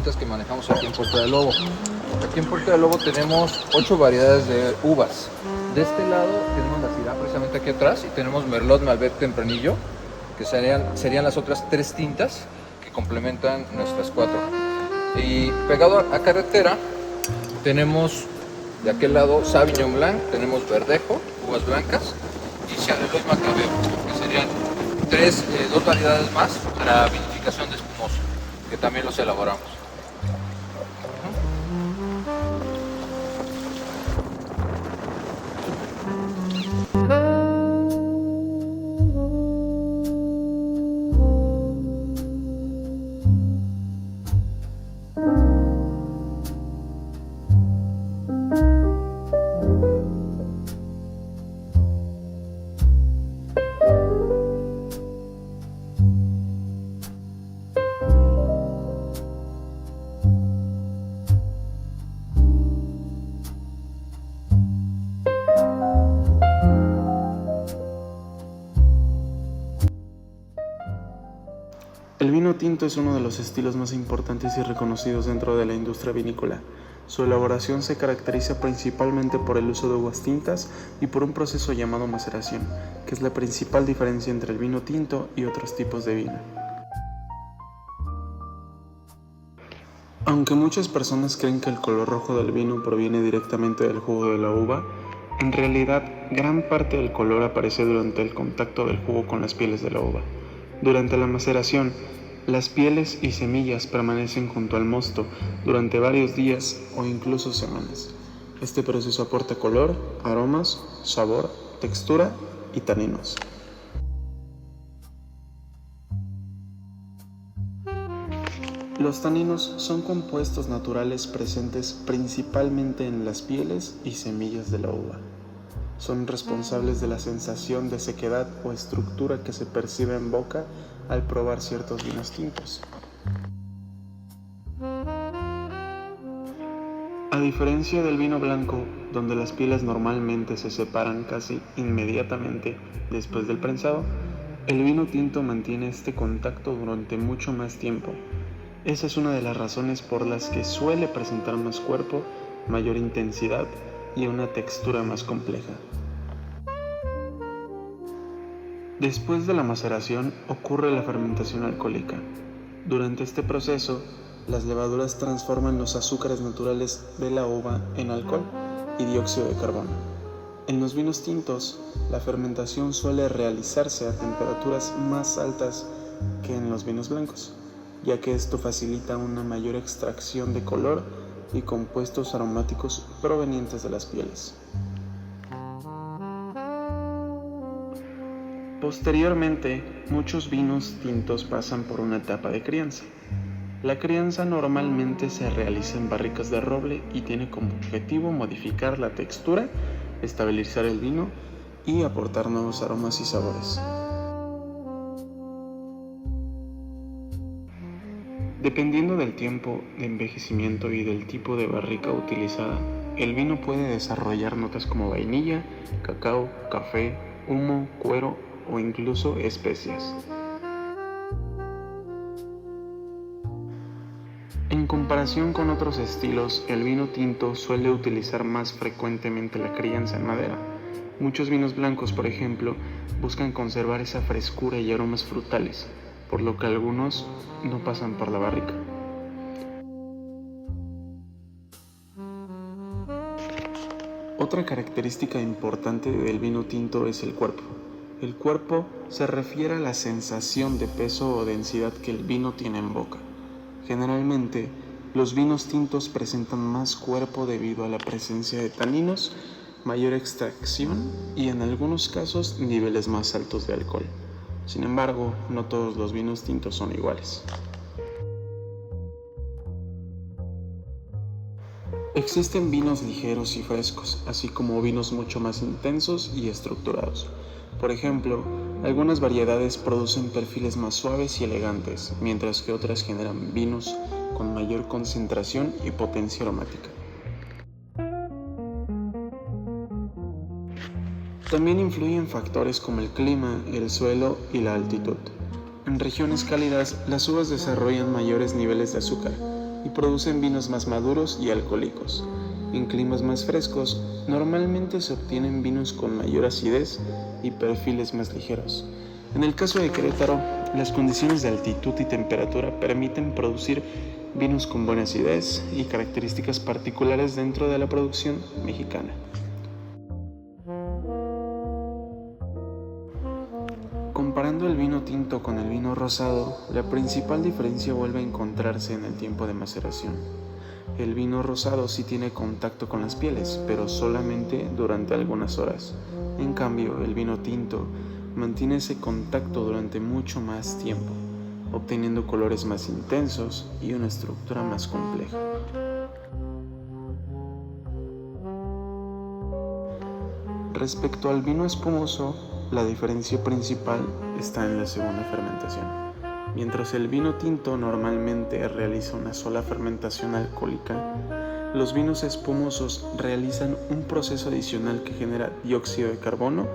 distintas que manejamos aquí en Puerta del Lobo. Aquí en Puerta del Lobo tenemos 8 variedades de uvas. De este lado tenemos la Syrah precisamente aquí atrás y tenemos Merlot, Malbec, Tempranillo, que serían las otras 3 tintas que complementan nuestras 4. Y pegado a carretera tenemos de aquel lado Sauvignon Blanc, tenemos Verdejo, uvas blancas y Chardonnay Macabeo, que serían 2 variedades más para vinificación de espumoso, que también los elaboramos. El vino tinto es uno de los estilos más importantes y reconocidos dentro de la industria vinícola. Su elaboración se caracteriza principalmente por el uso de uvas tintas y por un proceso llamado maceración, que es la principal diferencia entre el vino tinto y otros tipos de vino. Aunque muchas personas creen que el color rojo del vino proviene directamente del jugo de la uva, en realidad gran parte del color aparece durante el contacto del jugo con las pieles de la uva. Durante la maceración, las pieles y semillas permanecen junto al mosto durante varios días o incluso semanas. Este proceso aporta color, aromas, sabor, textura y taninos. Los taninos son compuestos naturales presentes principalmente en las pieles y semillas de la uva. Son responsables de la sensación de sequedad o estructura que se percibe en boca al probar ciertos vinos tintos. A diferencia del vino blanco, donde las pieles normalmente se separan casi inmediatamente después del prensado, el vino tinto mantiene este contacto durante mucho más tiempo. Esa es una de las razones por las que suele presentar más cuerpo, mayor intensidad y una textura más compleja. Después de la maceración ocurre la fermentación alcohólica. Durante este proceso, las levaduras transforman los azúcares naturales de la uva en alcohol y dióxido de carbono. En los vinos tintos, la fermentación suele realizarse a temperaturas más altas que en los vinos blancos, ya que esto facilita una mayor extracción de color y compuestos aromáticos provenientes de las pieles. Posteriormente, muchos vinos tintos pasan por una etapa de crianza. La crianza normalmente se realiza en barricas de roble y tiene como objetivo modificar la textura, estabilizar el vino y aportar nuevos aromas y sabores. Dependiendo del tiempo de envejecimiento y del tipo de barrica utilizada, el vino puede desarrollar notas como vainilla, cacao, café, humo, cuero o incluso especias. En comparación con otros estilos, el vino tinto suele utilizar más frecuentemente la crianza en madera. Muchos vinos blancos, por ejemplo, buscan conservar esa frescura y aromas frutales, por lo que algunos no pasan por la barrica. Otra característica importante del vino tinto es el cuerpo. El cuerpo se refiere a la sensación de peso o densidad que el vino tiene en boca. Generalmente, los vinos tintos presentan más cuerpo debido a la presencia de taninos, mayor extracción y en algunos casos niveles más altos de alcohol. Sin embargo, no todos los vinos tintos son iguales. Existen vinos ligeros y frescos, así como vinos mucho más intensos y estructurados. Por ejemplo, algunas variedades producen perfiles más suaves y elegantes, mientras que otras generan vinos con mayor concentración y potencia aromática. También influyen factores como el clima, el suelo y la altitud. En regiones cálidas, las uvas desarrollan mayores niveles de azúcar, y producen vinos más maduros y alcohólicos. En climas más frescos, normalmente se obtienen vinos con mayor acidez y perfiles más ligeros. En el caso de Querétaro, las condiciones de altitud y temperatura permiten producir vinos con buena acidez y características particulares dentro de la producción mexicana. Comparando el vino tinto con el vino rosado, la principal diferencia vuelve a encontrarse en el tiempo de maceración. El vino rosado sí tiene contacto con las pieles, pero solamente durante algunas horas. En cambio, el vino tinto mantiene ese contacto durante mucho más tiempo, obteniendo colores más intensos y una estructura más compleja. Respecto al vino espumoso, la diferencia principal está en la segunda fermentación. Mientras el vino tinto normalmente realiza una sola fermentación alcohólica, los vinos espumosos realizan un proceso adicional que genera dióxido de carbono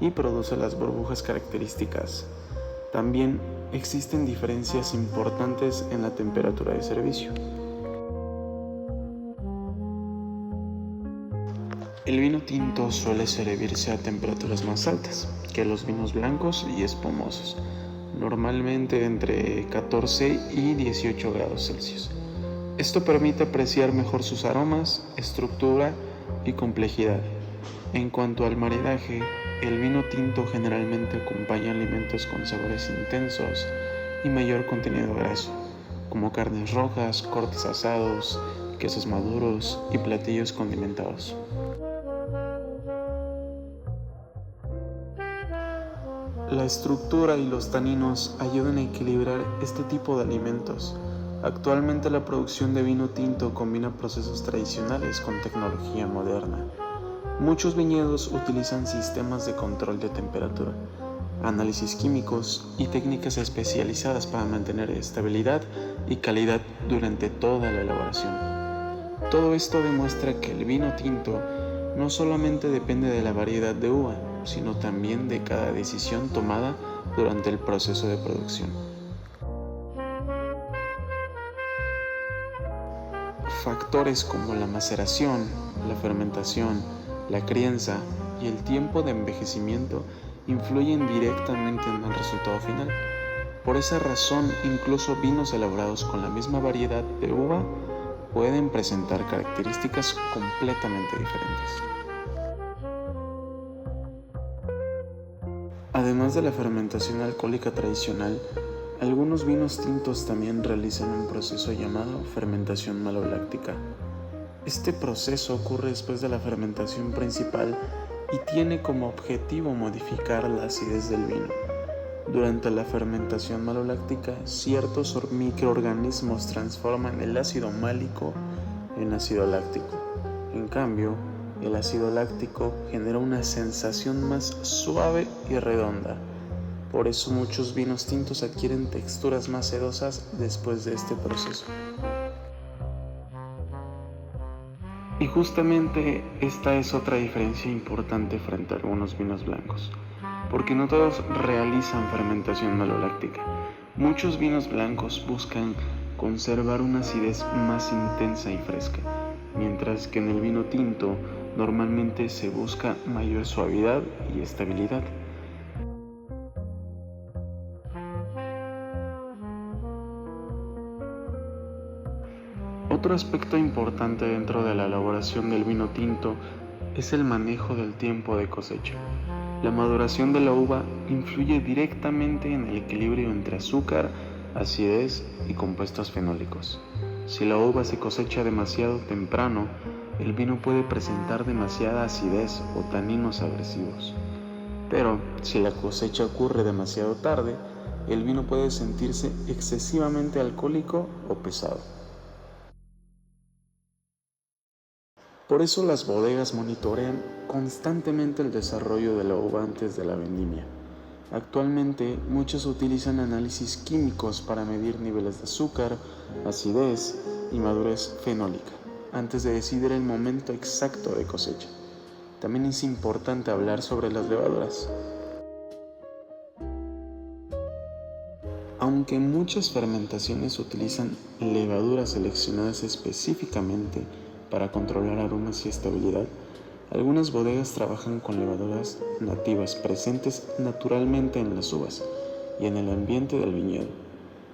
y produce las burbujas características. También existen diferencias importantes en la temperatura de servicio. El vino tinto suele servirse a temperaturas más altas que los vinos blancos y espumosos, normalmente entre 14 y 18 grados Celsius. Esto permite apreciar mejor sus aromas, estructura y complejidad. En cuanto al maridaje, el vino tinto generalmente acompaña alimentos con sabores intensos y mayor contenido graso, como carnes rojas, cortes asados, quesos maduros y platillos condimentados. La estructura y los taninos ayudan a equilibrar este tipo de alimentos. Actualmente la producción de vino tinto combina procesos tradicionales con tecnología moderna. Muchos viñedos utilizan sistemas de control de temperatura, análisis químicos y técnicas especializadas para mantener estabilidad y calidad durante toda la elaboración. Todo esto demuestra que el vino tinto no solamente depende de la variedad de uva, sino también de cada decisión tomada durante el proceso de producción. Factores como la maceración, la fermentación, la crianza y el tiempo de envejecimiento influyen directamente en el resultado final. Por esa razón, incluso vinos elaborados con la misma variedad de uva pueden presentar características completamente diferentes. Además de la fermentación alcohólica tradicional, algunos vinos tintos también realizan un proceso llamado fermentación maloláctica. Este proceso ocurre después de la fermentación principal y tiene como objetivo modificar la acidez del vino. Durante la fermentación maloláctica, ciertos microorganismos transforman el ácido málico en ácido láctico. En cambio, el ácido láctico genera una sensación más suave y redonda. Por eso muchos vinos tintos adquieren texturas más sedosas después de este proceso. Y justamente esta es otra diferencia importante frente a algunos vinos blancos, porque no todos realizan fermentación maloláctica. Muchos vinos blancos buscan conservar una acidez más intensa y fresca, mientras que en el vino tinto normalmente se busca mayor suavidad y estabilidad. Otro aspecto importante dentro de la elaboración del vino tinto es el manejo del tiempo de cosecha. La maduración de la uva influye directamente en el equilibrio entre azúcar, acidez y compuestos fenólicos. Si la uva se cosecha demasiado temprano, el vino puede presentar demasiada acidez o taninos agresivos. Pero si la cosecha ocurre demasiado tarde, el vino puede sentirse excesivamente alcohólico o pesado. Por eso las bodegas monitorean constantemente el desarrollo de la uva antes de la vendimia. Actualmente muchos utilizan análisis químicos para medir niveles de azúcar, acidez y madurez fenólica antes de decidir el momento exacto de cosecha. También es importante hablar sobre las levaduras. Aunque muchas fermentaciones utilizan levaduras seleccionadas específicamente para controlar aromas y estabilidad, algunas bodegas trabajan con levaduras nativas presentes naturalmente en las uvas y en el ambiente del viñedo.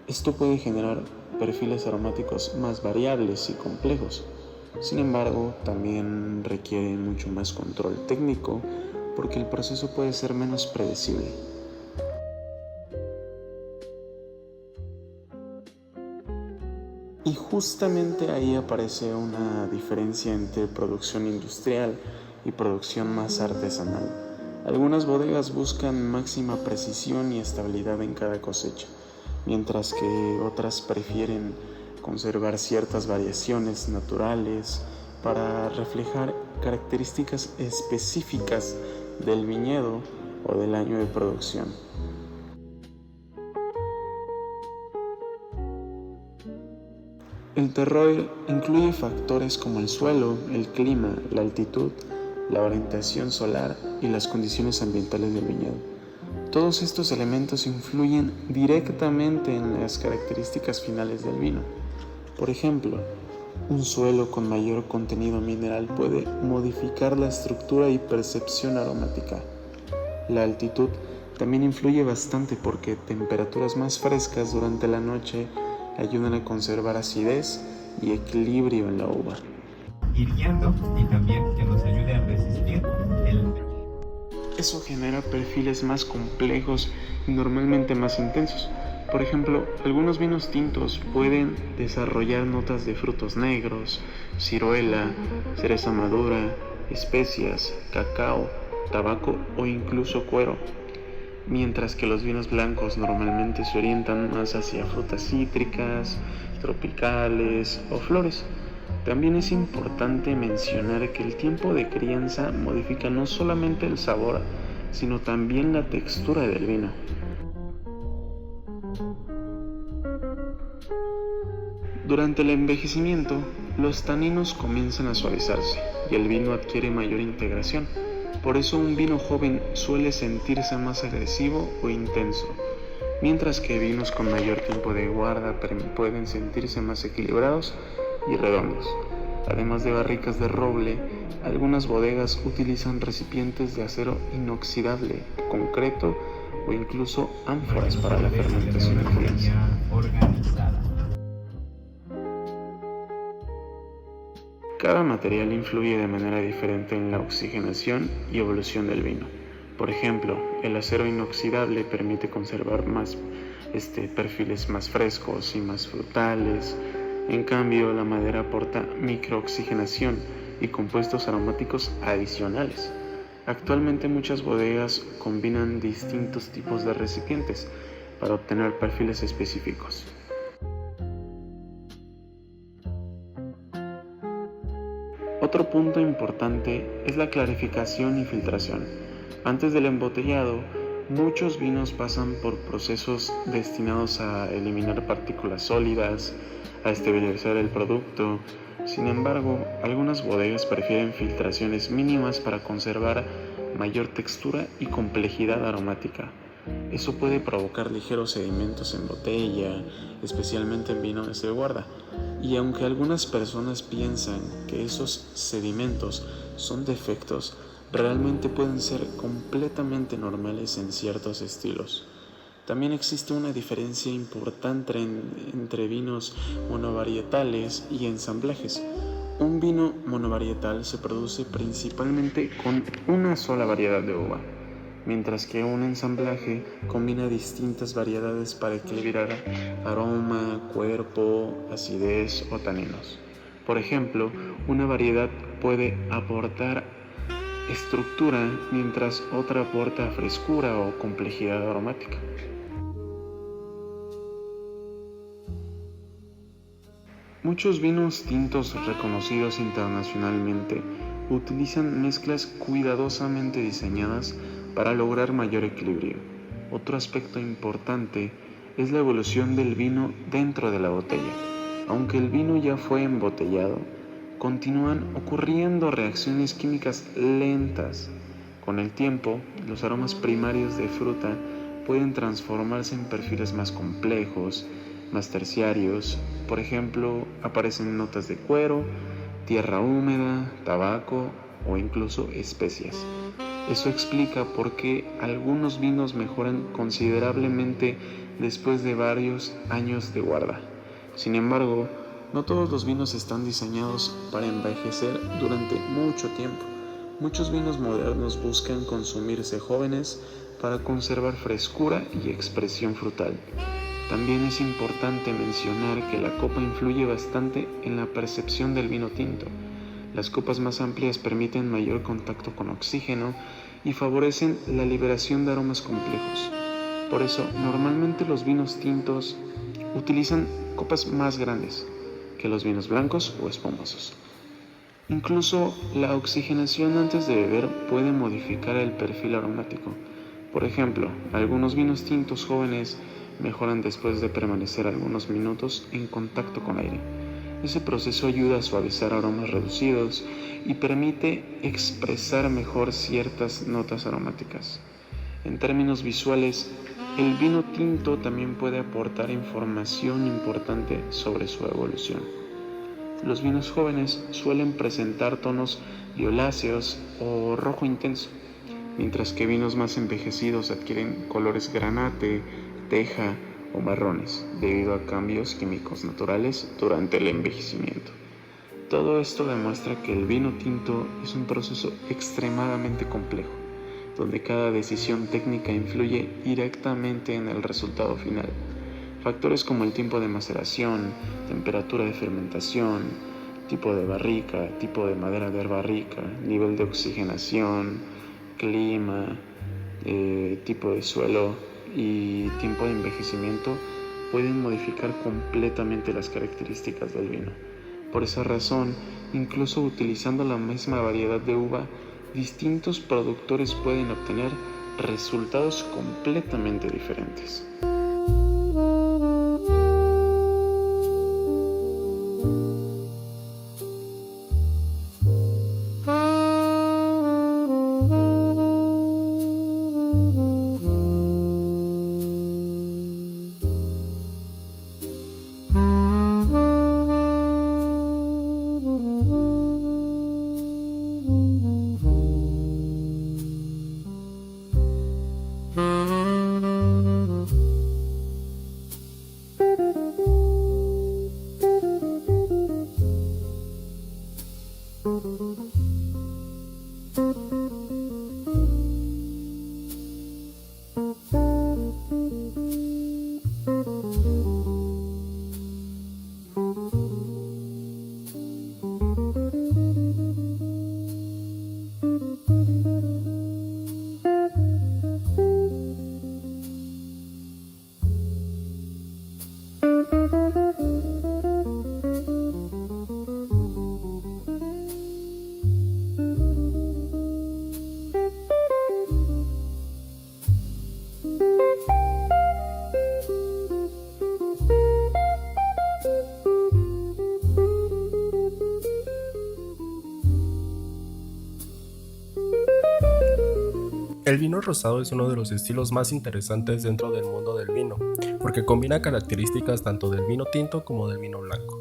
Esto puede generar perfiles aromáticos más variables y complejos. Sin embargo, también requiere mucho más control técnico porque el proceso puede ser menos predecible. Y justamente ahí aparece una diferencia entre producción industrial y producción más artesanal. Algunas bodegas buscan máxima precisión y estabilidad en cada cosecha, mientras que otras prefieren conservar ciertas variaciones naturales para reflejar características específicas del viñedo o del año de producción. El terroir incluye factores como el suelo, el clima, la altitud, la orientación solar y las condiciones ambientales del viñedo. Todos estos elementos influyen directamente en las características finales del vino. Por ejemplo, un suelo con mayor contenido mineral puede modificar la estructura y percepción aromática. La altitud también influye bastante porque temperaturas más frescas durante la noche ayudan a conservar acidez y equilibrio en la uva. Hirviendo y también que nos ayude a resistir Eso genera perfiles más complejos y normalmente más intensos. Por ejemplo, algunos vinos tintos pueden desarrollar notas de frutos negros, ciruela, cereza madura, especias, cacao, tabaco o incluso cuero, mientras que los vinos blancos normalmente se orientan más hacia frutas cítricas, tropicales o flores. También es importante mencionar que el tiempo de crianza modifica no solamente el sabor, sino también la textura del vino. Durante el envejecimiento, los taninos comienzan a suavizarse y el vino adquiere mayor integración. Por eso un vino joven suele sentirse más agresivo o intenso, mientras que vinos con mayor tiempo de guarda pueden sentirse más equilibrados y redondos. Además de barricas de roble, algunas bodegas utilizan recipientes de acero inoxidable, concreto o incluso ánforas para la fermentación en crianza. organizada. Cada material influye de manera diferente en la oxigenación y evolución del vino. Por ejemplo, el acero inoxidable permite conservar perfiles más frescos y más frutales. En cambio, la madera aporta microoxigenación y compuestos aromáticos adicionales. Actualmente muchas bodegas combinan distintos tipos de recipientes para obtener perfiles específicos. Otro punto importante es la clarificación y filtración. Antes del embotellado, muchos vinos pasan por procesos destinados a eliminar partículas sólidas, a estabilizar el producto. Sin embargo, algunas bodegas prefieren filtraciones mínimas para conservar mayor textura y complejidad aromática. Eso puede provocar ligeros sedimentos en botella, especialmente en vinos de guarda. Y aunque algunas personas piensan que esos sedimentos son defectos, realmente pueden ser completamente normales en ciertos estilos. También existe una diferencia importante entre vinos monovarietales y ensamblajes. Un vino monovarietal se produce principalmente con una sola variedad de uva, mientras que un ensamblaje combina distintas variedades para equilibrar aroma, cuerpo, acidez o taninos. Por ejemplo, una variedad puede aportar estructura mientras otra aporta frescura o complejidad aromática. Muchos vinos tintos reconocidos internacionalmente utilizan mezclas cuidadosamente diseñadas para lograr mayor equilibrio. Otro aspecto importante es la evolución del vino dentro de la botella. Aunque el vino ya fue embotellado, continúan ocurriendo reacciones químicas lentas. Con el tiempo, los aromas primarios de fruta pueden transformarse en perfiles más complejos, más terciarios. Por ejemplo, aparecen notas de cuero, tierra húmeda, tabaco o incluso especias. Eso explica por qué algunos vinos mejoran considerablemente después de varios años de guarda. Sin embargo, no todos los vinos están diseñados para envejecer durante mucho tiempo. Muchos vinos modernos buscan consumirse jóvenes para conservar frescura y expresión frutal. También es importante mencionar que la copa influye bastante en la percepción del vino tinto. Las copas más amplias permiten mayor contacto con oxígeno y favorecen la liberación de aromas complejos. Por eso, normalmente los vinos tintos utilizan copas más grandes que los vinos blancos o espumosos. Incluso la oxigenación antes de beber puede modificar el perfil aromático. Por ejemplo, algunos vinos tintos jóvenes mejoran después de permanecer algunos minutos en contacto con aire. Ese proceso ayuda a suavizar aromas reducidos y permite expresar mejor ciertas notas aromáticas. En términos visuales, el vino tinto también puede aportar información importante sobre su evolución. Los vinos jóvenes suelen presentar tonos violáceos o rojo intenso, mientras que vinos más envejecidos adquieren colores granate, teja o marrones, debido a cambios químicos naturales durante el envejecimiento. Todo esto demuestra que el vino tinto es un proceso extremadamente complejo, donde cada decisión técnica influye directamente en el resultado final. Factores como el tiempo de maceración, temperatura de fermentación, tipo de barrica, tipo de madera de barrica, nivel de oxigenación, clima, tipo de suelo y tiempo de envejecimiento pueden modificar completamente las características del vino. Por esa razón, incluso utilizando la misma variedad de uva, distintos productores pueden obtener resultados completamente diferentes. El vino rosado es uno de los estilos más interesantes dentro del mundo del vino, porque combina características tanto del vino tinto como del vino blanco.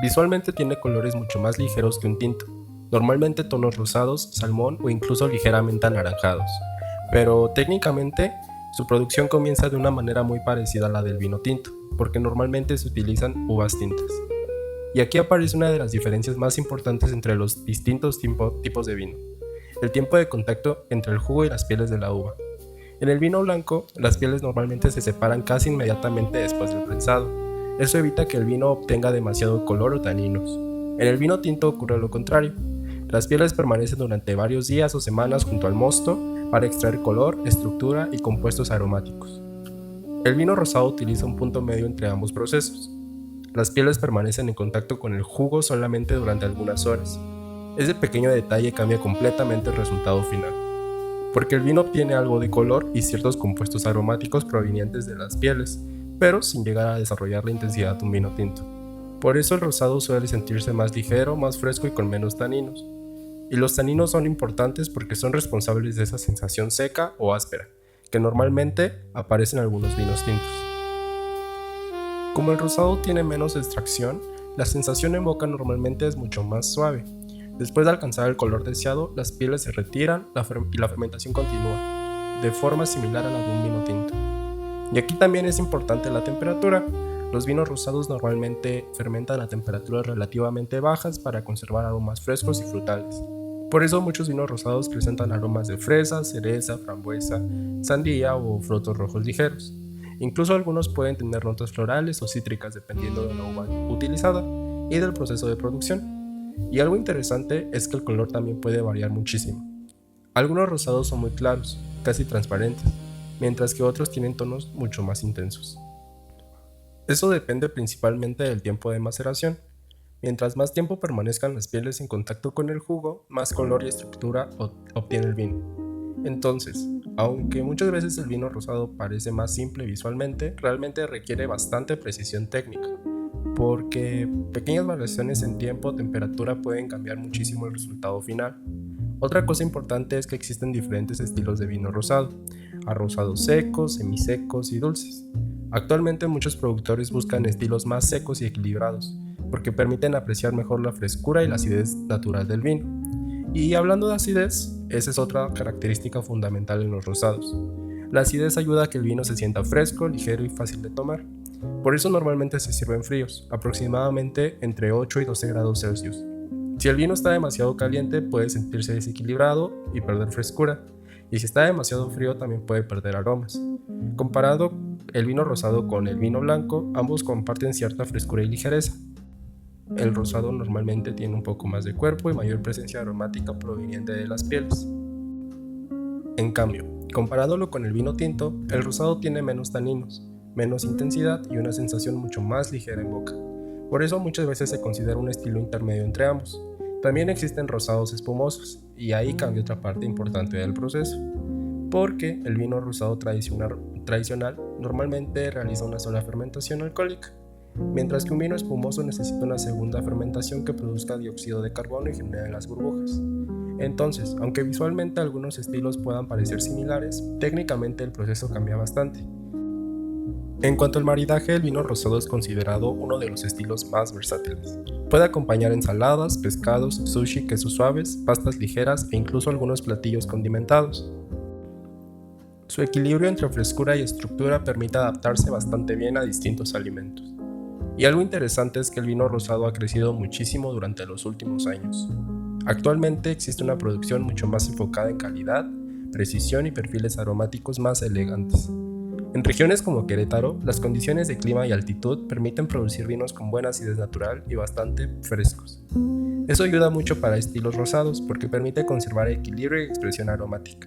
Visualmente tiene colores mucho más ligeros que un tinto, normalmente tonos rosados, salmón o incluso ligeramente anaranjados, pero técnicamente su producción comienza de una manera muy parecida a la del vino tinto, porque normalmente se utilizan uvas tintas. Y aquí aparece una de las diferencias más importantes entre los distintos tipos de vino: el tiempo de contacto entre el jugo y las pieles de la uva. En el vino blanco, las pieles normalmente se separan casi inmediatamente después del prensado. Eso evita que el vino obtenga demasiado color o taninos. En el vino tinto ocurre lo contrario. Las pieles permanecen durante varios días o semanas junto al mosto para extraer color, estructura y compuestos aromáticos. El vino rosado utiliza un punto medio entre ambos procesos. Las pieles permanecen en contacto con el jugo solamente durante algunas horas. Ese pequeño detalle cambia completamente el resultado final, porque el vino obtiene algo de color y ciertos compuestos aromáticos provenientes de las pieles, pero sin llegar a desarrollar la intensidad de un vino tinto. Por eso el rosado suele sentirse más ligero, más fresco y con menos taninos. Y los taninos son importantes porque son responsables de esa sensación seca o áspera que normalmente aparece en algunos vinos tintos. Como el rosado tiene menos extracción, la sensación en boca normalmente es mucho más suave. Después de alcanzar el color deseado, las pieles se retiran y la fermentación continúa, de forma similar a la de un vino tinto. Y aquí también es importante la temperatura. Los vinos rosados normalmente fermentan a temperaturas relativamente bajas para conservar aromas frescos y frutales. Por eso muchos vinos rosados presentan aromas de fresa, cereza, frambuesa, sandía o frutos rojos ligeros. Incluso algunos pueden tener notas florales o cítricas dependiendo de la uva utilizada y del proceso de producción. Y algo interesante es que el color también puede variar muchísimo. Algunos rosados son muy claros, casi transparentes, mientras que otros tienen tonos mucho más intensos. Eso depende principalmente del tiempo de maceración. Mientras más tiempo permanezcan las pieles en contacto con el jugo, más color y estructura obtiene el vino. Entonces, aunque muchas veces el vino rosado parece más simple visualmente, realmente requiere bastante precisión técnica, porque pequeñas variaciones en tiempo o temperatura pueden cambiar muchísimo el resultado final. Otra cosa importante es que existen diferentes estilos de vino rosado, a rosados secos, semisecos y dulces. Actualmente muchos productores buscan estilos más secos y equilibrados, porque permiten apreciar mejor la frescura y la acidez natural del vino. Y hablando de acidez, esa es otra característica fundamental en los rosados. La acidez ayuda a que el vino se sienta fresco, ligero y fácil de tomar. Por eso normalmente se sirven fríos, aproximadamente entre 8 y 12 grados Celsius. Si el vino está demasiado caliente, puede sentirse desequilibrado y perder frescura, y si está demasiado frío también puede perder aromas. Comparado el vino rosado con el vino blanco, ambos comparten cierta frescura y ligereza. El rosado normalmente tiene un poco más de cuerpo y mayor presencia aromática proveniente de las pieles. En cambio, comparándolo con el vino tinto, el rosado tiene menos taninos, menos intensidad y una sensación mucho más ligera en boca. Por eso muchas veces se considera un estilo intermedio entre ambos. También existen rosados espumosos, y ahí cambia otra parte importante del proceso, porque el vino rosado tradicional normalmente realiza una sola fermentación alcohólica, mientras que un vino espumoso necesita una segunda fermentación que produzca dióxido de carbono y genere las burbujas. Entonces, aunque visualmente algunos estilos puedan parecer similares, técnicamente el proceso cambia bastante. En cuanto al maridaje, el vino rosado es considerado uno de los estilos más versátiles. Puede acompañar ensaladas, pescados, sushi, quesos suaves, pastas ligeras e incluso algunos platillos condimentados. Su equilibrio entre frescura y estructura permite adaptarse bastante bien a distintos alimentos. Y algo interesante es que el vino rosado ha crecido muchísimo durante los últimos años. Actualmente existe una producción mucho más enfocada en calidad, precisión y perfiles aromáticos más elegantes. En regiones como Querétaro, las condiciones de clima y altitud permiten producir vinos con buena acidez natural y bastante frescos. Eso ayuda mucho para estilos rosados porque permite conservar equilibrio y expresión aromática.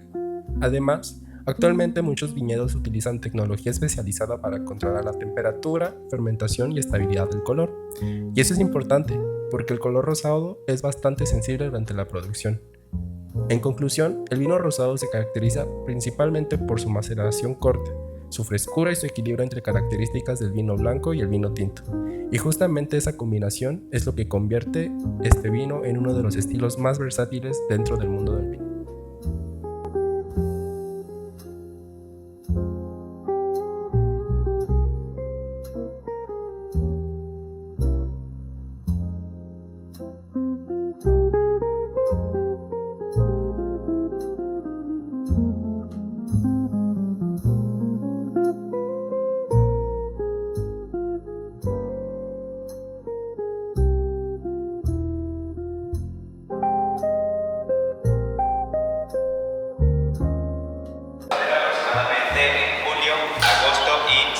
Además, actualmente muchos viñedos utilizan tecnología especializada para controlar la temperatura, fermentación y estabilidad del color. Y eso es importante, porque el color rosado es bastante sensible durante la producción. En conclusión, el vino rosado se caracteriza principalmente por su maceración corta, su frescura y su equilibrio entre características del vino blanco y el vino tinto. Y justamente esa combinación es lo que convierte este vino en uno de los estilos más versátiles dentro del mundo del vino.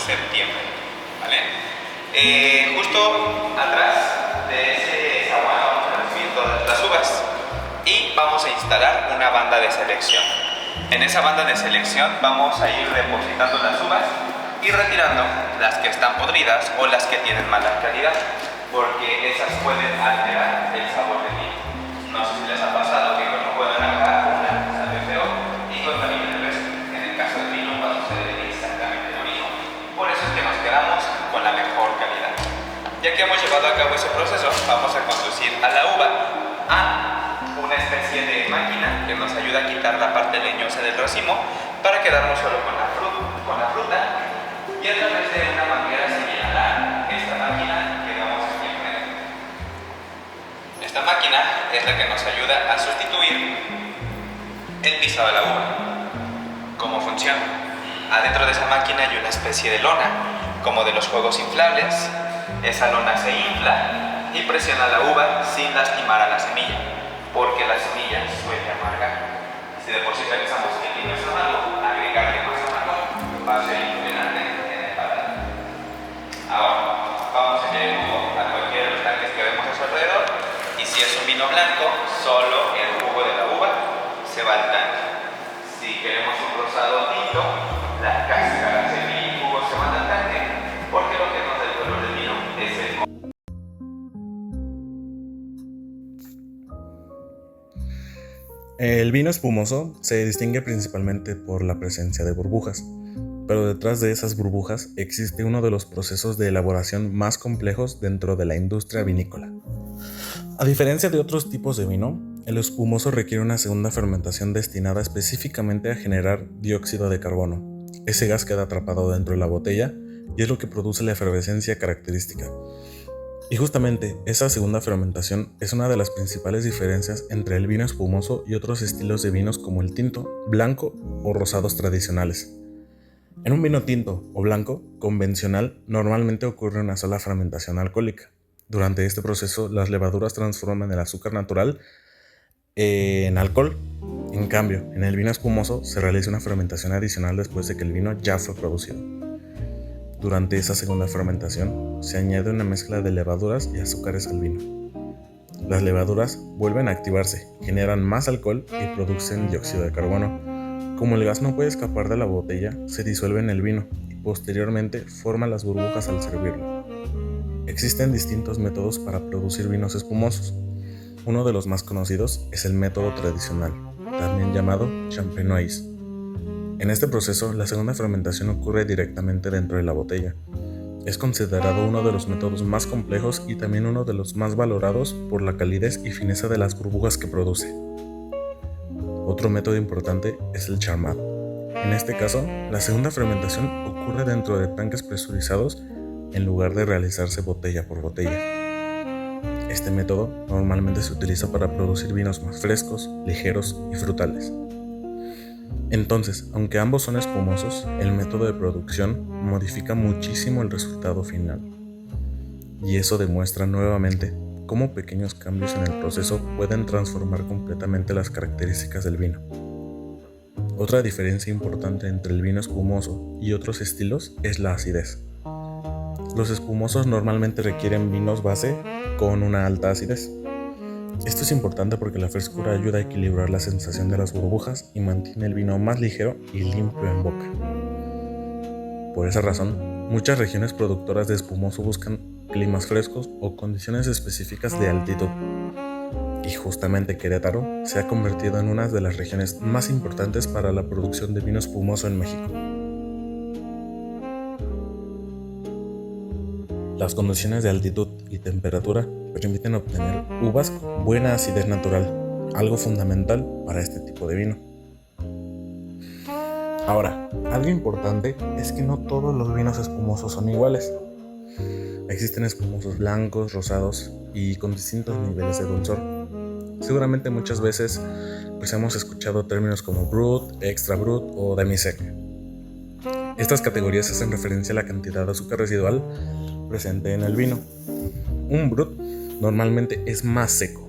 Septiembre, ¿vale? Justo atrás de ese zaguán vamos a recibir todas las uvas y vamos a instalar una banda de selección. En esa banda de selección vamos a ir depositando las uvas y retirando las que están podridas o las que tienen mala calidad, porque esas pueden alterar el sabor del vino. No sé si les ha pasado que cuando pueden agarrar una sabe feo y contamina el resto. En el caso del vino va a suceder exactamente lo mismo. Por eso es que nos quedamos con la mejor calidad. Ya que hemos llevado a cabo ese proceso, vamos a conducir a la uva a una especie de máquina que nos ayuda a quitar la parte leñosa del racimo para quedarnos solo con la fruta, y a través de una manguera señalar esta máquina que vemos aquí enfrente. Esta máquina es la que nos ayuda a sustituir el pisado de la uva. ¿Cómo funciona? Adentro de esa máquina hay una especie de lona, como de los juegos inflables. Esa lona se infla y presiona la uva sin lastimar a la semilla, porque la semilla suele amargar. Si de por sí pensamos que el vino es amargo, agregarle más amargor va a ser intolerante en el paladar. Ahora, vamos a echar el jugo a cualquiera de los tanques que vemos a su alrededor, y si es un vino blanco, solo el jugo de la uva se va al tanque. Si queremos un rosado tinto, la cáscara, semilla y jugo se van al tanque, porque lo que nos da el color del vino es el color. El vino espumoso se distingue principalmente por la presencia de burbujas, pero detrás de esas burbujas existe uno de los procesos de elaboración más complejos dentro de la industria vinícola. A diferencia de otros tipos de vino, el espumoso requiere una segunda fermentación destinada específicamente a generar dióxido de carbono. Ese gas queda atrapado dentro de la botella y es lo que produce la efervescencia característica. Y justamente esa segunda fermentación es una de las principales diferencias entre el vino espumoso y otros estilos de vinos como el tinto, blanco o rosados tradicionales. En un vino tinto o blanco convencional normalmente ocurre una sola fermentación alcohólica. Durante este proceso las levaduras transforman el azúcar natural en alcohol. En cambio, en el vino espumoso se realiza una fermentación adicional después de que el vino ya fue producido. Durante esa segunda fermentación se añade una mezcla de levaduras y azúcares al vino. Las levaduras vuelven a activarse, generan más alcohol y producen dióxido de carbono. Como el gas no puede escapar de la botella, se disuelve en el vino y posteriormente forma las burbujas al servirlo. Existen distintos métodos para producir vinos espumosos. Uno de los más conocidos es el método tradicional, también llamado champenoise. En este proceso, la segunda fermentación ocurre directamente dentro de la botella. Es considerado uno de los métodos más complejos y también uno de los más valorados por la calidez y fineza de las burbujas que produce. Otro método importante es el charmat. En este caso, la segunda fermentación ocurre dentro de tanques presurizados en lugar de realizarse botella por botella. Este método normalmente se utiliza para producir vinos más frescos, ligeros y frutales. Entonces, aunque ambos son espumosos, el método de producción modifica muchísimo el resultado final. Y eso demuestra nuevamente cómo pequeños cambios en el proceso pueden transformar completamente las características del vino. Otra diferencia importante entre el vino espumoso y otros estilos es la acidez. Los espumosos normalmente requieren vinos base con una alta acidez. Esto es importante porque la frescura ayuda a equilibrar la sensación de las burbujas y mantiene el vino más ligero y limpio en boca. Por esa razón, muchas regiones productoras de espumoso buscan climas frescos o condiciones específicas de altitud. Y justamente Querétaro se ha convertido en una de las regiones más importantes para la producción de vino espumoso en México. Las condiciones de altitud y temperatura permiten obtener uvas con buena acidez natural, algo fundamental para este tipo de vino. Ahora, algo importante es que no todos los vinos espumosos son iguales. Existen espumosos blancos, rosados y con distintos niveles de dulzor. Seguramente muchas veces hemos escuchado términos como Brut, Extra Brut o Demi-Sec. Estas categorías hacen referencia a la cantidad de azúcar residual presente en el vino. Un Brut normalmente es más seco,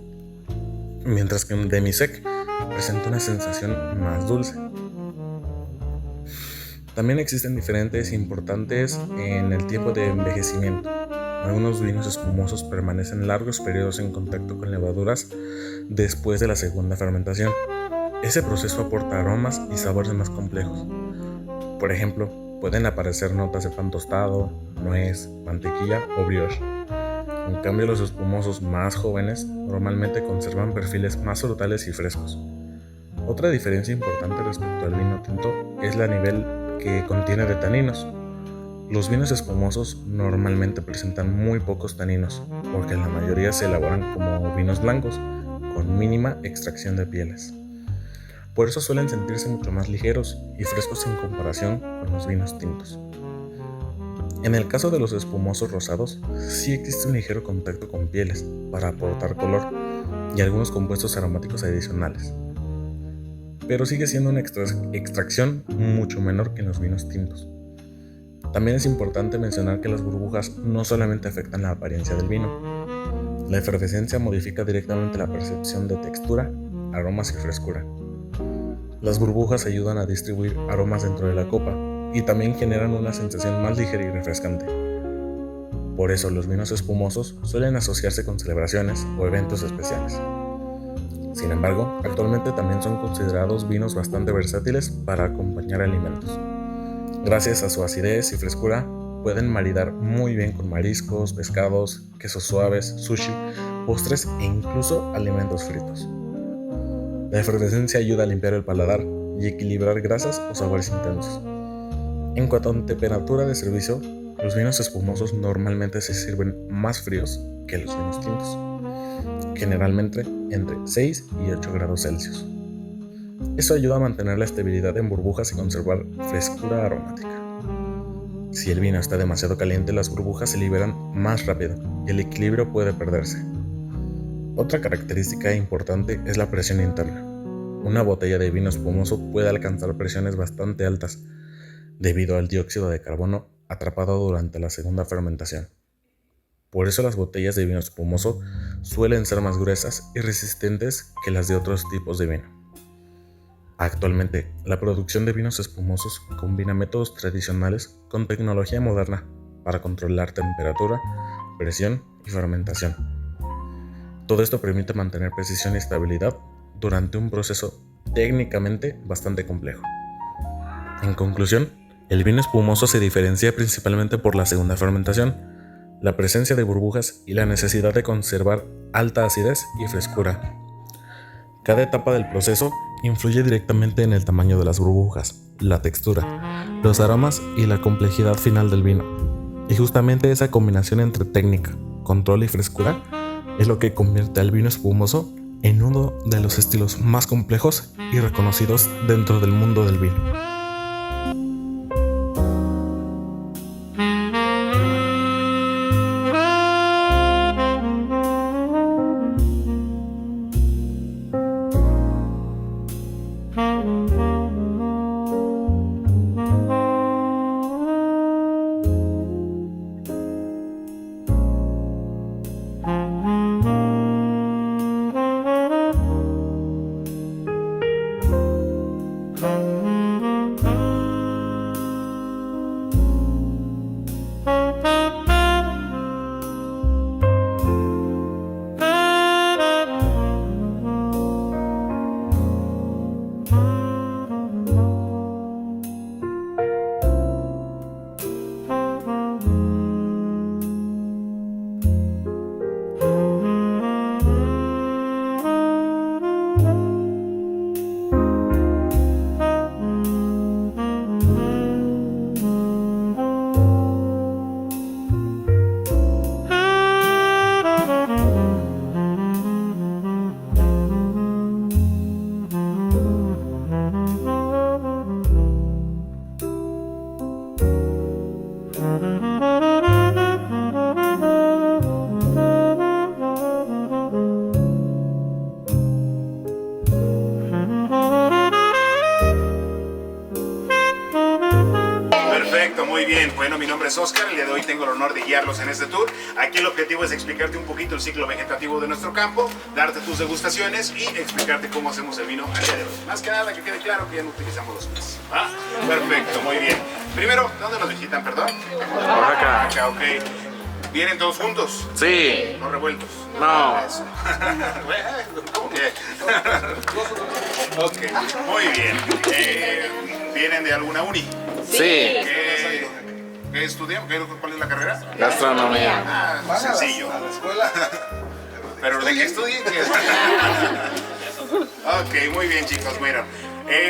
mientras que un Demi-Sec presenta una sensación más dulce. También existen diferentes importantes en el tiempo de envejecimiento. Algunos vinos espumosos permanecen largos periodos en contacto con levaduras después de la segunda fermentación. Ese proceso aporta aromas y sabores más complejos. Por ejemplo, pueden aparecer notas de pan tostado, nuez, mantequilla o brioche. En cambio, los espumosos más jóvenes normalmente conservan perfiles más frutales y frescos. Otra diferencia importante respecto al vino tinto es el nivel que contiene de taninos. Los vinos espumosos normalmente presentan muy pocos taninos, porque la mayoría se elaboran como vinos blancos, con mínima extracción de pieles. Por eso suelen sentirse mucho más ligeros y frescos en comparación con los vinos tintos. En el caso de los espumosos rosados, sí existe un ligero contacto con pieles para aportar color y algunos compuestos aromáticos adicionales, pero sigue siendo una extracción mucho menor que en los vinos tintos. También es importante mencionar que las burbujas no solamente afectan la apariencia del vino. La efervescencia modifica directamente la percepción de textura, aromas y frescura. Las burbujas ayudan a distribuir aromas dentro de la copa y también generan una sensación más ligera y refrescante. Por eso los vinos espumosos suelen asociarse con celebraciones o eventos especiales. Sin embargo, actualmente también son considerados vinos bastante versátiles para acompañar alimentos. Gracias a su acidez y frescura, pueden maridar muy bien con mariscos, pescados, quesos suaves, sushi, postres e incluso alimentos fritos. La efervescencia ayuda a limpiar el paladar y equilibrar grasas o sabores intensos. En cuanto a temperatura de servicio, los vinos espumosos normalmente se sirven más fríos que los vinos tintos, generalmente entre 6 y 8 grados Celsius. Eso ayuda a mantener la estabilidad en burbujas y conservar frescura aromática. Si el vino está demasiado caliente, las burbujas se liberan más rápido y el equilibrio puede perderse. Otra característica importante es la presión interna. Una botella de vino espumoso puede alcanzar presiones bastante altas debido al dióxido de carbono atrapado durante la segunda fermentación. Por eso las botellas de vino espumoso suelen ser más gruesas y resistentes que las de otros tipos de vino. Actualmente, la producción de vinos espumosos combina métodos tradicionales con tecnología moderna para controlar temperatura, presión y fermentación. Todo esto permite mantener precisión y estabilidad durante un proceso técnicamente bastante complejo. En conclusión, el vino espumoso se diferencia principalmente por la segunda fermentación, la presencia de burbujas y la necesidad de conservar alta acidez y frescura. Cada etapa del proceso influye directamente en el tamaño de las burbujas, la textura, los aromas y la complejidad final del vino. Y justamente esa combinación entre técnica, control y frescura es lo que convierte al vino espumoso en uno de los estilos más complejos y reconocidos dentro del mundo del vino. Perfecto, muy bien. Bueno, mi nombre es Oscar, el día de hoy tengo el honor de guiarlos en este tour. Aquí el objetivo es explicarte un poquito el ciclo vegetativo de nuestro campo, darte tus degustaciones y explicarte cómo hacemos el vino al día de hoy. Más que nada que quede claro que ya no utilizamos los pies. ¿Ah? Perfecto, muy bien. Primero, ¿dónde nos visitan, perdón? Por acá. Acá, ok. ¿Vienen todos juntos? Sí. ¿No revueltos? No. Eso. ¿Cómo que? Ok, muy bien. ¿Vienen de alguna uni? Sí. ¿Qué estudian? ¿Cuál es la carrera? Gastronomía. Ah, muy sencillo. ¿A la escuela? ¿Pero de qué estudian? Ok, muy bien, chicos. Bueno,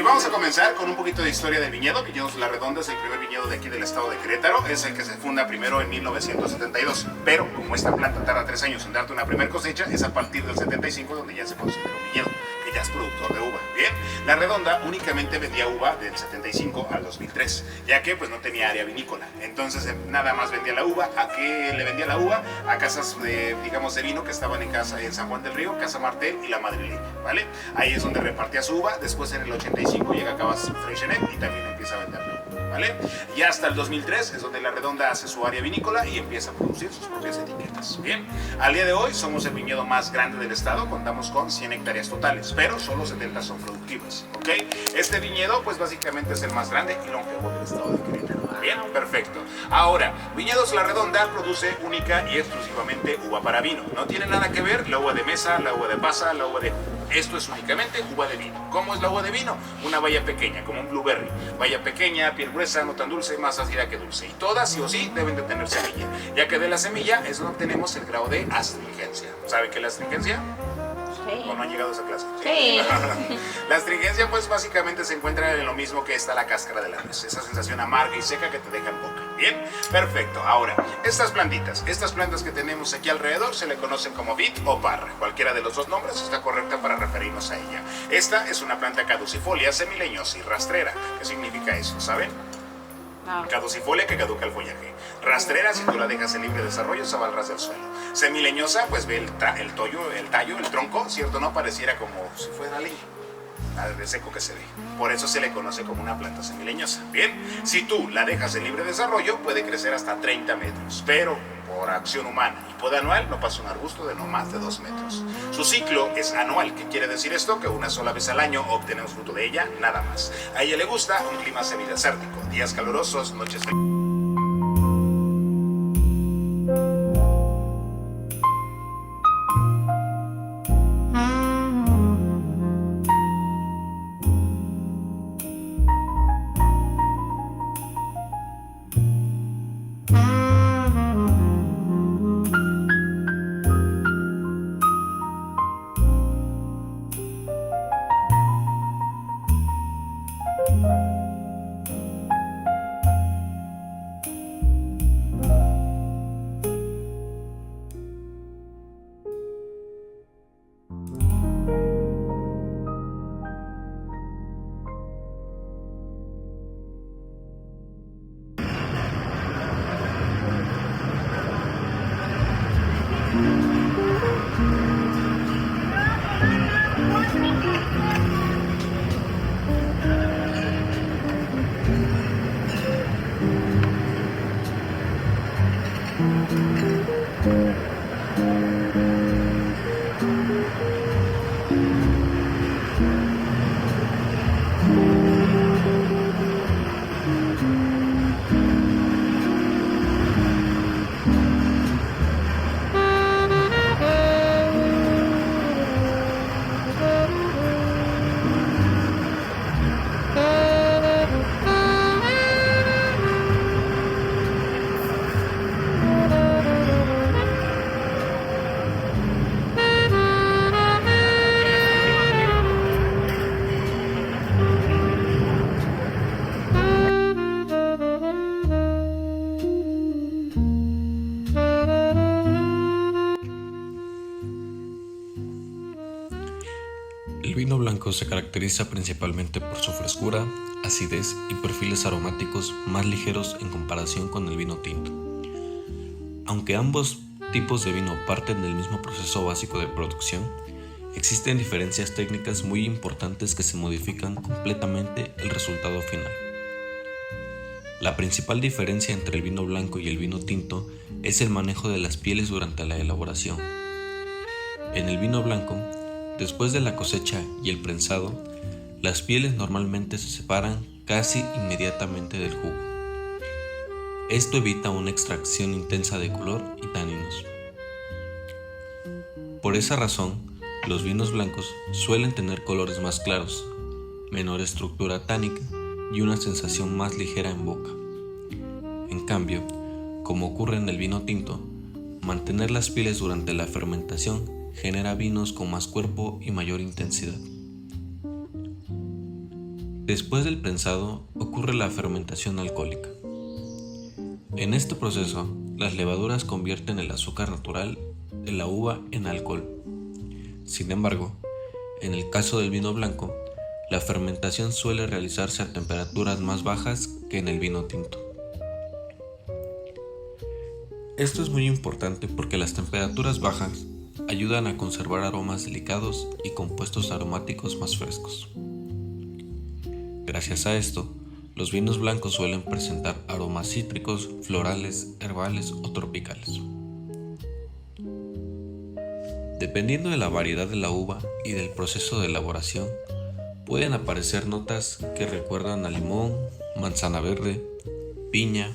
Vamos a comenzar con un poquito de historia del viñedo. Viñedos La Redonda es el primer viñedo de aquí del estado de Querétaro. Es el que se funda primero en 1972. Pero como esta planta tarda 3 años en darte una primer cosecha, es a partir del 75 donde ya se considera un viñedo, que ya es productor de uva. Bien, La Redonda únicamente vendía uva del 75 al 2003, ya que pues no tenía área vinícola. Entonces nada más vendía la uva. ¿A qué le vendía la uva? A casas de, digamos, de vino que estaban en San Juan del Río, Casa Martel y La Madrileña, ¿vale? Ahí es donde repartía su uva. Después en el 85 llega a Cabas Freixenet y también empieza a venderla, ¿vale? Y hasta el 2003 es donde La Redonda hace su área vinícola y empieza a producir sus propias etiquetas. Bien, al día de hoy somos el viñedo más grande del estado, contamos con 100 hectáreas totales, pero solo 70 son productivas, ¿ok? Este viñedo pues básicamente es el más grande y longevo del estado de Querétaro. Bien, perfecto. Ahora, Viñedos La Redonda produce única y exclusivamente uva para vino. No tiene nada que ver la uva de mesa, la uva de pasa, la uva de... Esto es únicamente uva de vino. ¿Cómo es la uva de vino? Una baya pequeña, como un blueberry. Baya pequeña, piel gruesa, no tan dulce, más ácida que dulce. Y todas, sí o sí, deben de tener semilla, ya que de la semilla es donde obtenemos el grado de astringencia. ¿Saben qué es la astringencia? Sí. ¿O no han llegado a esa clase? Sí. La astringencia pues básicamente se encuentra en lo mismo que está la cáscara de la nuez, esa sensación amarga y seca que te deja en boca. Bien, perfecto. Ahora, estas plantas que tenemos aquí alrededor se le conocen como vid o parra. Cualquiera de los dos nombres está correcta para referirnos a ella. Esta es una planta caducifolia, semileñosa y rastrera. ¿Qué significa eso? ¿Saben? No. Caducifolia, que caduca el follaje. Rastrera, si tú la dejas en libre desarrollo, se va al ras del suelo. Semileñosa, pues ve el tallo, el tronco, ¿cierto? No pareciera como si fuera leña, de seco que se ve. Por eso se le conoce como una planta semileñosa. Bien, si tú la dejas en libre desarrollo, puede crecer hasta 30 metros, pero por acción humana y poda anual no pasa un arbusto de no más de 2 metros. Su ciclo es anual. ¿Qué quiere decir esto? Que una sola vez al año obtenemos fruto de ella, nada más. A ella le gusta un clima semidesértico, días calurosos, noches frías. El vino blanco se caracteriza principalmente por su frescura, acidez y perfiles aromáticos más ligeros en comparación con el vino tinto. Aunque ambos tipos de vino parten del mismo proceso básico de producción, existen diferencias técnicas muy importantes que se modifican completamente el resultado final. La principal diferencia entre el vino blanco y el vino tinto es el manejo de las pieles durante la elaboración. En el vino blanco, después de la cosecha y el prensado, las pieles normalmente se separan casi inmediatamente del jugo. Esto evita una extracción intensa de color y taninos. Por esa razón, los vinos blancos suelen tener colores más claros, menor estructura tánica y una sensación más ligera en boca. En cambio, como ocurre en el vino tinto, mantener las pieles durante la fermentación genera vinos con más cuerpo y mayor intensidad. Después del prensado ocurre la fermentación alcohólica. En este proceso, las levaduras convierten el azúcar natural de la uva en alcohol. Sin embargo, en el caso del vino blanco, la fermentación suele realizarse a temperaturas más bajas que en el vino tinto. Esto es muy importante porque las temperaturas bajas ayudan a conservar aromas delicados y compuestos aromáticos más frescos. Gracias a esto, los vinos blancos suelen presentar aromas cítricos, florales, herbales o tropicales. Dependiendo de la variedad de la uva y del proceso de elaboración, pueden aparecer notas que recuerdan a limón, manzana verde, piña,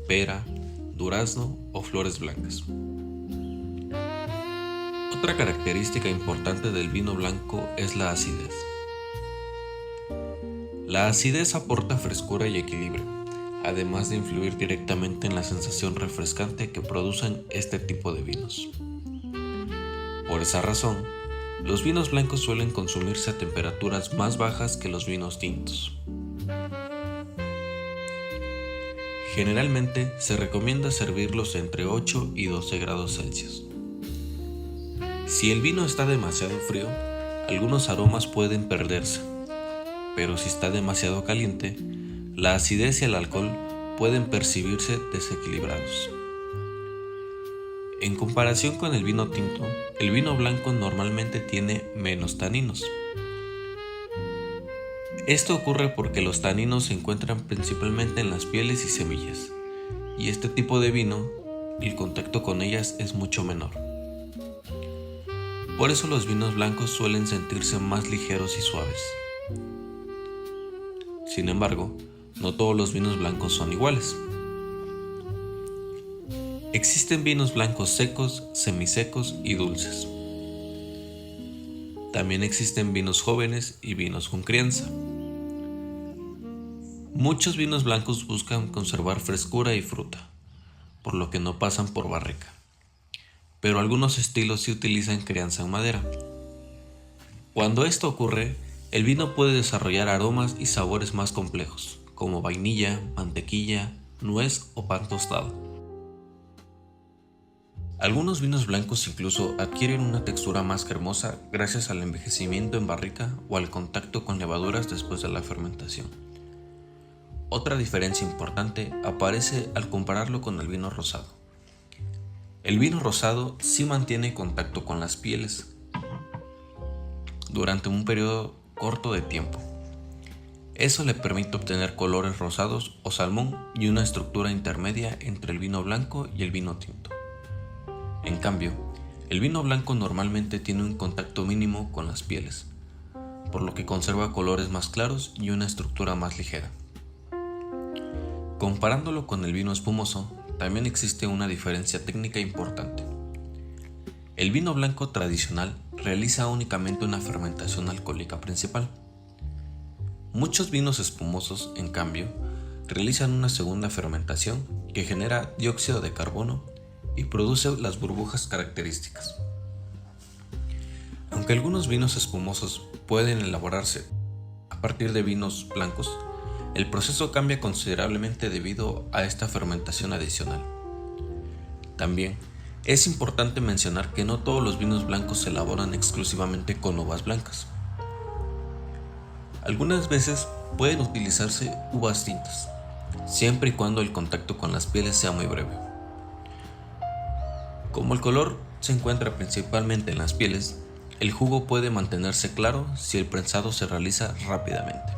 pera, durazno o flores blancas. Otra característica importante del vino blanco es la acidez. La acidez aporta frescura y equilibrio, además de influir directamente en la sensación refrescante que producen este tipo de vinos. Por esa razón, los vinos blancos suelen consumirse a temperaturas más bajas que los vinos tintos. Generalmente se recomienda servirlos entre 8 y 12 grados Celsius. Si el vino está demasiado frío, algunos aromas pueden perderse, pero si está demasiado caliente, la acidez y el alcohol pueden percibirse desequilibrados. En comparación con el vino tinto, el vino blanco normalmente tiene menos taninos. Esto ocurre porque los taninos se encuentran principalmente en las pieles y semillas, y este tipo de vino, el contacto con ellas es mucho menor. Por eso los vinos blancos suelen sentirse más ligeros y suaves. Sin embargo, no todos los vinos blancos son iguales. Existen vinos blancos secos, semisecos y dulces. También existen vinos jóvenes y vinos con crianza. Muchos vinos blancos buscan conservar frescura y fruta, por lo que no pasan por barrica. Pero algunos estilos sí utilizan crianza en madera. Cuando esto ocurre, el vino puede desarrollar aromas y sabores más complejos, como vainilla, mantequilla, nuez o pan tostado. Algunos vinos blancos incluso adquieren una textura más cremosa gracias al envejecimiento en barrica o al contacto con levaduras después de la fermentación. Otra diferencia importante aparece al compararlo con el vino rosado. El vino rosado sí mantiene contacto con las pieles durante un periodo corto de tiempo. Eso le permite obtener colores rosados o salmón y una estructura intermedia entre el vino blanco y el vino tinto. En cambio, el vino blanco normalmente tiene un contacto mínimo con las pieles, por lo que conserva colores más claros y una estructura más ligera. Comparándolo con el vino espumoso, también existe una diferencia técnica importante. El vino blanco tradicional realiza únicamente una fermentación alcohólica principal. Muchos vinos espumosos, en cambio, realizan una segunda fermentación que genera dióxido de carbono y produce las burbujas características. Aunque algunos vinos espumosos pueden elaborarse a partir de vinos blancos, el proceso cambia considerablemente debido a esta fermentación adicional. También es importante mencionar que no todos los vinos blancos se elaboran exclusivamente con uvas blancas. Algunas veces pueden utilizarse uvas tintas, siempre y cuando el contacto con las pieles sea muy breve. Como el color se encuentra principalmente en las pieles, el jugo puede mantenerse claro si el prensado se realiza rápidamente.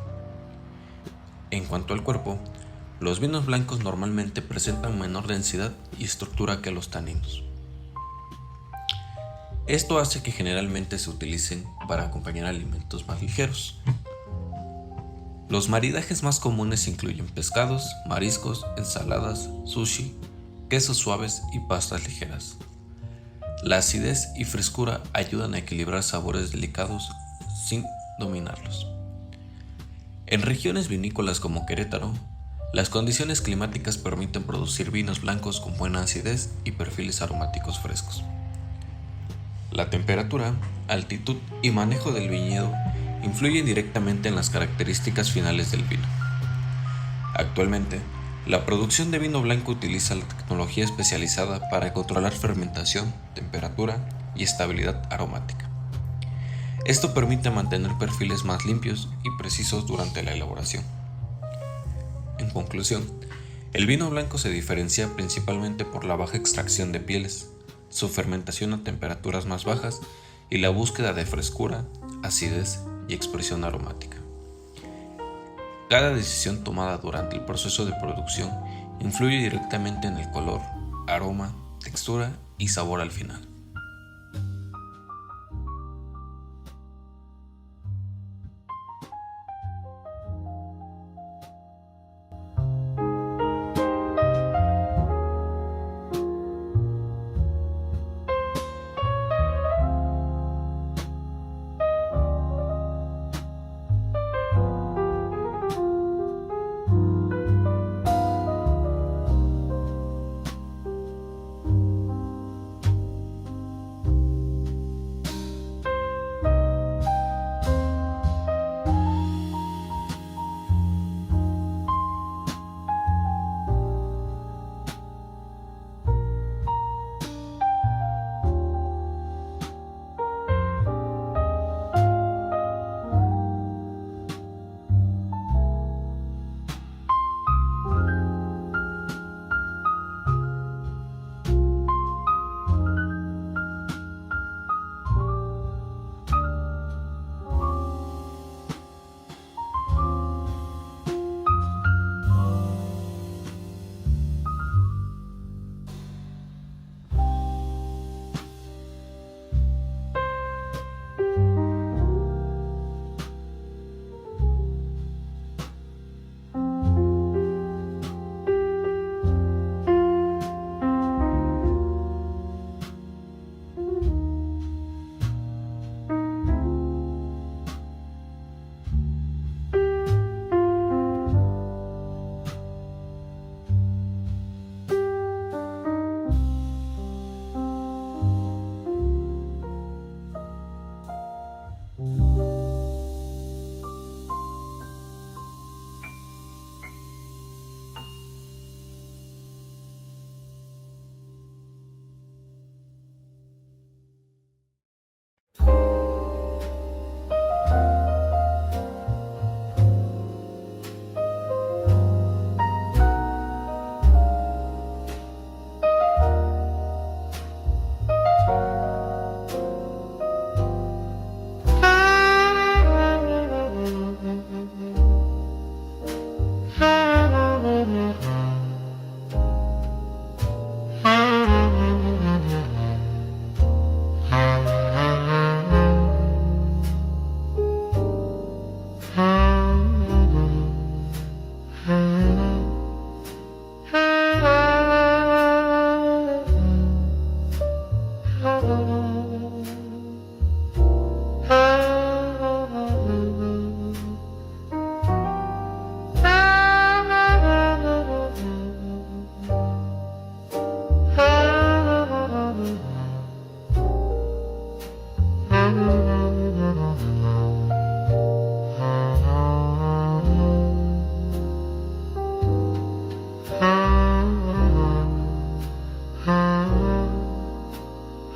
En cuanto al cuerpo, los vinos blancos normalmente presentan menor densidad y estructura que los taninos. Esto hace que generalmente se utilicen para acompañar alimentos más ligeros. Los maridajes más comunes incluyen pescados, mariscos, ensaladas, sushi, quesos suaves y pastas ligeras. La acidez y frescura ayudan a equilibrar sabores delicados sin dominarlos. En regiones vinícolas como Querétaro, las condiciones climáticas permiten producir vinos blancos con buena acidez y perfiles aromáticos frescos. La temperatura, altitud y manejo del viñedo influyen directamente en las características finales del vino. Actualmente, la producción de vino blanco utiliza la tecnología especializada para controlar fermentación, temperatura y estabilidad aromática. Esto permite mantener perfiles más limpios y precisos durante la elaboración. En conclusión, el vino blanco se diferencia principalmente por la baja extracción de pieles, su fermentación a temperaturas más bajas y la búsqueda de frescura, acidez y expresión aromática. Cada decisión tomada durante el proceso de producción influye directamente en el color, aroma, textura y sabor al final.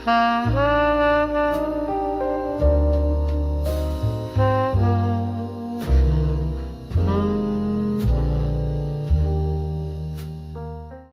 Ah